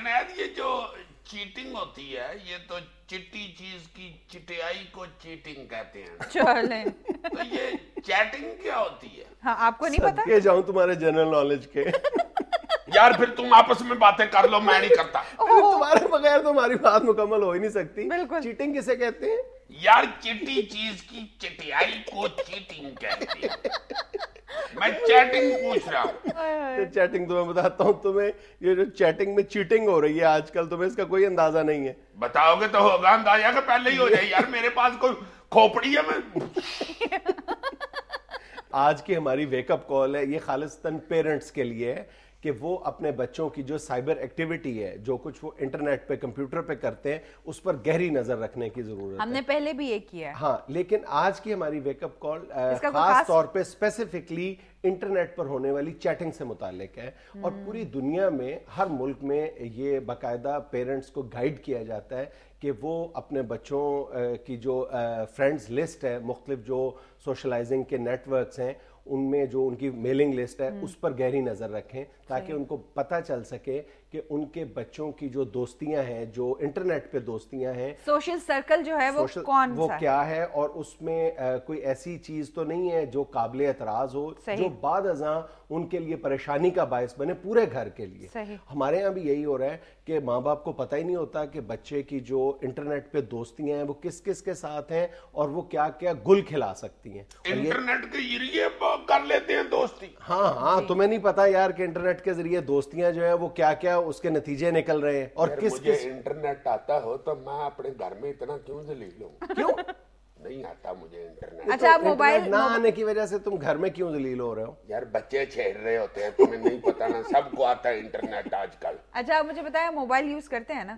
جنید یہ جو چیٹنگ ہوتی ہے یہ تو چٹی چیز کی چٹیائی کو چیٹنگ کہتے ہیں. چلیں تو یہ چیٹنگ کیا ہوتی ہے؟ ہاں آپ کو نہیں پتا؟ صدقے جاؤں تمہارے جنرل نالج کے. یار پھر تم آپس میں باتیں کر لو, میں نہیں کرتا. تمہارے بغیر تو ہماری بات مکمل ہو ہی نہیں سکتی. بالکل. چیٹنگ کسے کہتے ہیں؟ یار چٹی چیز کی چٹیائی کو چیٹنگ کہتے ہیں. میں چیٹنگ پوچھ رہا ہوں. چیٹنگ تو میں بتاتا ہوں تمہیں, یہ جو چیٹنگ میں چیٹنگ ہو رہی ہے آج کل, تمہیں اس کا کوئی اندازہ نہیں ہے. بتاؤ گے تو ہوگا اندازہ کہ پہلے ہی ہو جائے. یار میرے پاس کوئی کھوپڑی ہے. میں آج کی ہماری ویک اپ کال ہے, یہ خالصتاً پیرنٹس کے لیے ہے کہ وہ اپنے بچوں کی جو سائبر ایکٹیویٹی ہے, جو کچھ وہ انٹرنیٹ پہ کمپیوٹر پہ کرتے ہیں, اس پر گہری نظر رکھنے کی ضرورت ہے. ہم نے پہلے بھی یہ کیا ہے. ہاں, لیکن آج کی ہماری ویک اپ کال خاص طور پہ اسپیسیفکلی انٹرنیٹ پر ہونے والی چیٹنگ سے متعلق ہے. اور پوری دنیا میں ہر ملک میں یہ باقاعدہ پیرنٹس کو گائیڈ کیا جاتا ہے کہ وہ اپنے بچوں کی جو فرینڈز لسٹ ہے, مختلف جو سوشلائزنگ کے نیٹ ورکس ہیں, ان میں جو ان کی میلنگ لسٹ ہے اس پر گہری نظر رکھیں, تاکہ ان کو پتہ چل سکے کہ ان کے بچوں کی جو دوستیاں ہیں, جو انٹرنیٹ پہ دوستیاں ہیں, سوشل سرکل جو ہے وہ کون وہ سا کیا ہے, اور اس میں کوئی ایسی چیز تو نہیں ہے جو قابل اعتراض ہو, جو بعد ازاں ان کے لیے پریشانی کا باعث بنے پورے گھر کے لیے. ہمارے ہاں بھی یہی ہو رہا ہے کہ ماں باپ کو پتہ ہی نہیں ہوتا کہ بچے کی جو انٹرنیٹ پہ دوستیاں ہیں وہ کس کس کے ساتھ ہیں اور وہ کیا کیا گل کھلا سکتی ہیں. انٹرنیٹ کے ذریعے کر لیتے ہیں دوستی. ہاں, تمہیں نہیں پتا یار کہ انٹرنیٹ کے ذریعے دوستیاں جو ہیں وہ کیا کیا اس کے نتیجے نکل رہے ہیں. اور مجھے انٹرنیٹ آتا ہو تو میں اپنے گھر میں اتنا کیوں ذلیل ہوں؟ کیوں نہیں آتا مجھے انٹرنیٹ. اچھا, موبائل نہ آنے کی وجہ سے تم گھر میں کیوں ذلیل ہو رہے ہو؟ یار بچے چھیڑ رہے ہوتے ہیں, تمہیں نہیں پتا نا, سب کو آتا ہے انٹرنیٹ آج کل. اچھا مجھے بتایا, موبائل یوز کرتے ہیں نا؟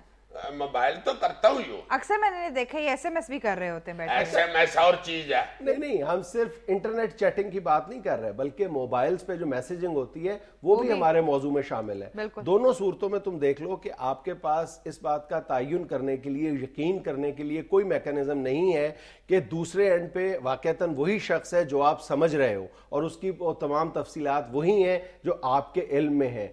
موبائل تو کرتا ہوں. اکثر میں نے دیکھا یہ ایس ایم ایس بھی کر رہے ہوتے ہیں بیٹھے. ایس ایم ایس اور چیز ہے. نہیں, ہم صرف انٹرنیٹ چیٹنگ کی بات نہیں کر رہے, بلکہ موبائلز پہ جو میسیجنگ ہوتی ہے وہ بھی ہمارے موضوع میں شامل ہے. دونوں صورتوں میں تم دیکھ لو کہ آپ کے پاس اس بات کا تعین کرنے کے لیے, یقین کرنے کے لیے کوئی میکانزم نہیں ہے کہ دوسرے اینڈ پہ واقعتاً وہی شخص ہے جو آپ سمجھ رہے ہو, اور اس کی تمام تفصیلات وہی ہیں جو آپ کے علم میں ہیں.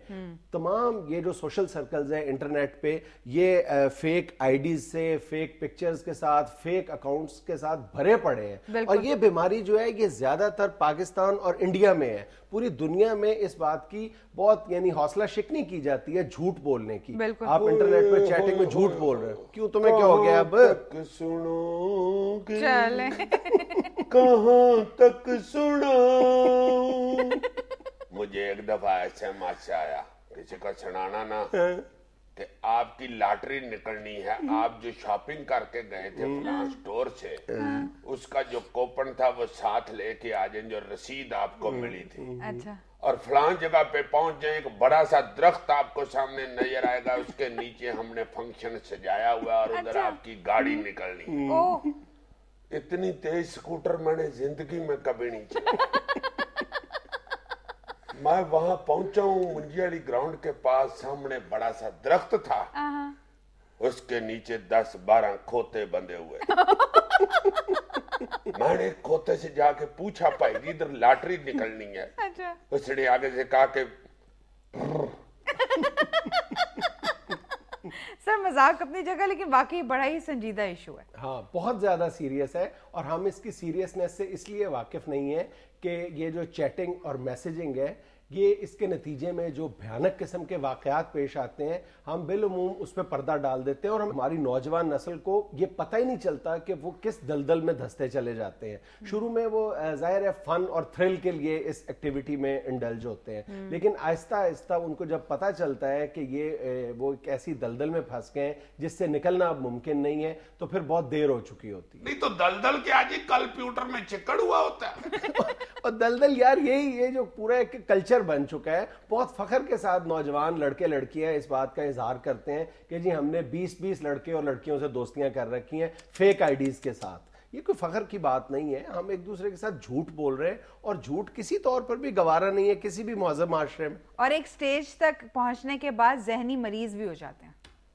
تمام یہ جو سوشل سرکلز ہیں انٹرنیٹ پہ, یہ فیک آئی ڈیز سے, فیک پکچرز کے ساتھ, فیک اکاؤنٹس کے ساتھ بھرے پڑے ہیں. اور یہ بیماری جو ہے یہ زیادہ تر پاکستان اور انڈیا میں ہے. پوری دنیا میں اس بات کی بہت یعنی حوصلہ شکنی کی جاتی ہے جھوٹ بولنے کی. آپ انٹرنیٹ پہ چیٹنگ میں جھوٹ بول رہے ہو, کیوں, تمہیں کیا ہو گیا؟ اب سنو گے چلیں کہاں تک سنا. مجھے ایک دفعہ ایسے مچ آیا, کسی کا سنانا نا, کہ آپ کی لاٹری نکلنی ہے, آپ جو شاپنگ کر کے گئے تھے فلاں اسٹور سے, اس کا جو کوپن تھا وہ ساتھ لے کے آ جائیں, جو رسید آپ کو ملی تھی. اچھا, اور فلاں جگہ پہ پہنچ جائیں, ایک بڑا سا درخت آپ کو سامنے نظر آئے گا, اس کے نیچے ہم نے فنکشن سجایا ہوا اور ادھر آپ کی گاڑی نکلنی ہے. اتنی تیز سکوٹر میں نے زندگی میں کبھی نہیں چلایا. میں وہاں پہنچا ہوں منجی والی گراؤنڈ کے پاس, سامنے بڑا سا درخت تھا, اس کے نیچے 10-12 کھوتے بندھے ہوئے. میں نے ایک کھوتے سے جا کے پوچھا, بھائی جی ادھر لاٹری نکلنی ہے. اس نے آگے سے کہا کہ سر مذاق اپنی جگہ, لیکن واقعی بڑا ہی سنجیدہ ایشو ہے. ہاں, بہت زیادہ سیریس ہے, اور ہم اس کی سیریسنس سے اس لیے واقف نہیں ہیں کہ یہ جو چیٹنگ اور میسیجنگ ہے, یہ اس کے نتیجے میں جو بھیانک قسم کے واقعات پیش آتے ہیں, ہم بالعموم اس پہ پردہ ڈال دیتے ہیں, اور ہماری نوجوان نسل کو یہ پتہ ہی نہیں چلتا کہ وہ کس دلدل میں دھستے چلے جاتے ہیں. شروع میں وہ ظاہر ہے فن اور تھرل کے لیے اس ایکٹیویٹی میں انڈلج ہوتے ہیں, لیکن آہستہ آہستہ ان کو جب پتہ چلتا ہے کہ یہ وہ ایک ایسی دلدل میں پھنس گئے جس سے نکلنا اب ممکن نہیں ہے, تو پھر بہت دیر ہو چکی ہوتی ہے. نہیں تو دلدل کیا جی, کمپیوٹر میں چکڑ ہوا ہوتا ہے. اور دلدل یار یہی, یہ جو پورا ایک کلچر بن چکا ہے. بہت فخر کے ساتھ نوجوان لڑکے لڑکیاں اس بات کا اظہار کرتے ہیں کہ جی ہم نے 20 لڑکے اور لڑکیوں سے دوستیاں کر رکھی ہیں فیک آئی ڈیز کے ساتھ. یہ کوئی فخر کی بات نہیں ہے, ہم ایک دوسرے کے ساتھ جھوٹ بول رہے ہیں, اور جھوٹ کسی طور پر بھی گوارا نہیں ہے کسی بھی مہذب معاشرے میں. اور ایک سٹیج تک پہنچنے کے بعد ذہنی مریض بھی ہو جاتے ہیں.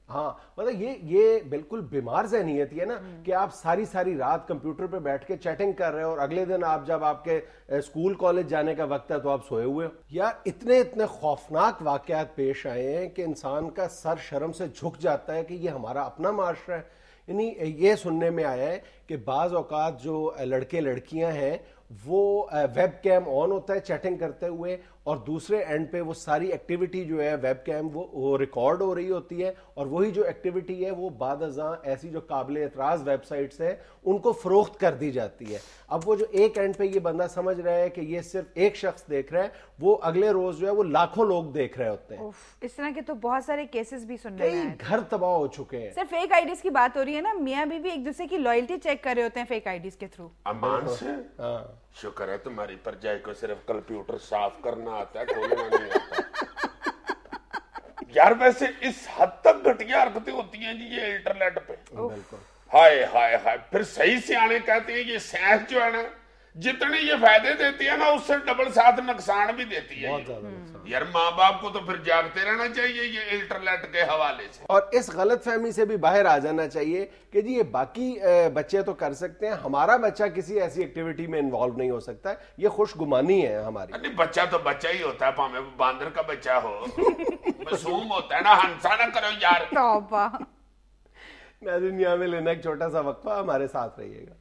ہاں مطلب یہ بالکل بیمار ذہنیت ہے نا کہ آپ ساری ساری رات کمپیوٹر پہ بیٹھ کے چیٹنگ کر رہے ہو اور اگلے دن آپ جب آپ کے اسکول کالج جانے کا وقت ہے تو آپ سوئے ہوئے ہو. یا اتنے خوفناک واقعات پیش آئے ہیں کہ انسان کا سر شرم سے جھک جاتا ہے کہ یہ ہمارا اپنا معاشرہ ہے. یعنی یہ سننے میں آیا ہے کہ بعض اوقات جو لڑکے لڑکیاں ہیں وہ ویب کیم آن ہوتا ہے چیٹنگ کرتے ہوئے اور دوسرے اینڈ پہ وہ ساری ایکٹیویٹی جو ہے ویب کیم وہ ریکارڈ ہو رہی ہوتی ہے اور وہی جو ایکٹیویٹی ہے وہ بعد ازاں ایسی جو قابل اعتراض ویب سائٹس ہیں ان کو فروخت کر دی جاتی ہے. اب وہ جو ایک اینڈ پہ یہ بندہ سمجھ رہا ہے کہ یہ صرف ایک شخص دیکھ رہا ہے وہ اگلے روز جو ہے وہ لاکھوں لوگ دیکھ رہے ہوتے ہیں. اس طرح کے تو بہت سارے کیسز بھی سننے میں آئے. گھر تباہ ہو چکے ہیں. صرف فیک آئی ڈیز کی بات ہو رہی ہے نا, میاں بیوی ایک دوسرے کی لائلٹی چیک کر رہے ہوتے ہیں فیک آئی ڈیز کے تھرو. امان سے شکر ہے تمہاری پرجائے کو صرف کمپیوٹر صاف کرنا آتا ہے, کھولنا نہیں آتا. یار ویسے اس حد تک گھٹیا حرکتیں ہوتی ہیں جی یہ انٹرنیٹ پہ. بالکل. ہائے ہائے ہائے. پھر صحیح سیانے کہتے ہیں یہ سائنس جو ہے نا جتنے یہ فائدے دیتی ہے نا اس سے ڈبل ساتھ نقصان بھی دیتی ہے. یار ماں باپ کو تو پھر جاگتے رہنا چاہیے یہ انٹرنیٹ کے حوالے سے, اور اس غلط فہمی سے بھی باہر آ جانا چاہیے کہ جی یہ باقی بچے تو کر سکتے ہیں, ہمارا بچہ کسی ایسی ایکٹیویٹی میں انوالو نہیں ہو سکتا. یہ خوش گمانی ہے ہماری. بچہ تو بچہ ہی ہوتا ہے, پامے باندر کا بچہ ہو معصوم ہوتا ہے نا. ہنسا نہ کرو یار. توبہ. ناظرین یہاں میں لینا ایک چھوٹا سا وقفہ, ہمارے ساتھ رہیے گا.